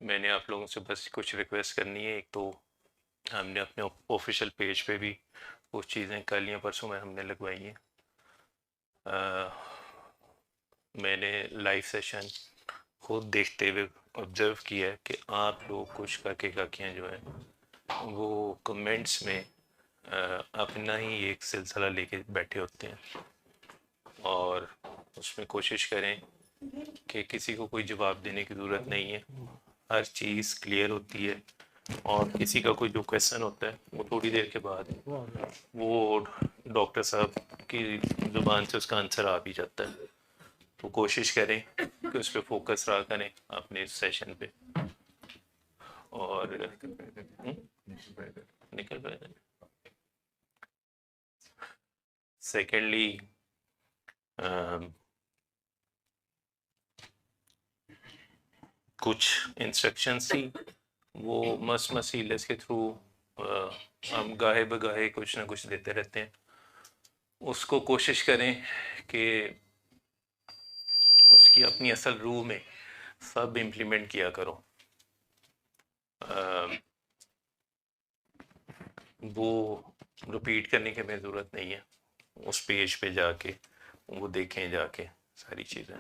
मैंने आप लोगों से बस कुछ रिक्वेस्ट करनी है। एक तो हमने अपने ऑफिशियल पेज पे भी कुछ चीज़ें कल या परसों में हमने लगवाई हैं। मैंने लाइव सेशन खुद देखते हुए ऑब्जर्व किया है कि आप लोग कुछ काके काकियाँ जो हैं वो कमेंट्स में अपना ही एक सिलसिला लेके बैठे होते हैं और उसमें कोशिश करें कि किसी को कोई जवाब देने की ज़रूरत नहीं है। हर चीज़ क्लियर होती है और किसी का कोई जो क्वेश्चन होता है वो थोड़ी देर के बाद वो डॉक्टर साहब की ज़ुबान से उसका आंसर आ भी जाता है। तो कोशिश करें कि उस पर फोकस रहा करें अपने सेशन पे। और निकल पाए। सेकेंडली कुछ इंस्ट्रक्शंस थी वो मसीलेस के थ्रू हम गाहे बगाहे कुछ ना कुछ देते रहते हैं। उसको कोशिश करें कि उसकी अपनी असल रूह में सब इम्प्लीमेंट किया करो। वो रिपीट करने की हमें ज़रूरत नहीं है। उस पेज पे जाके वो देखें जाके सारी चीज़ें।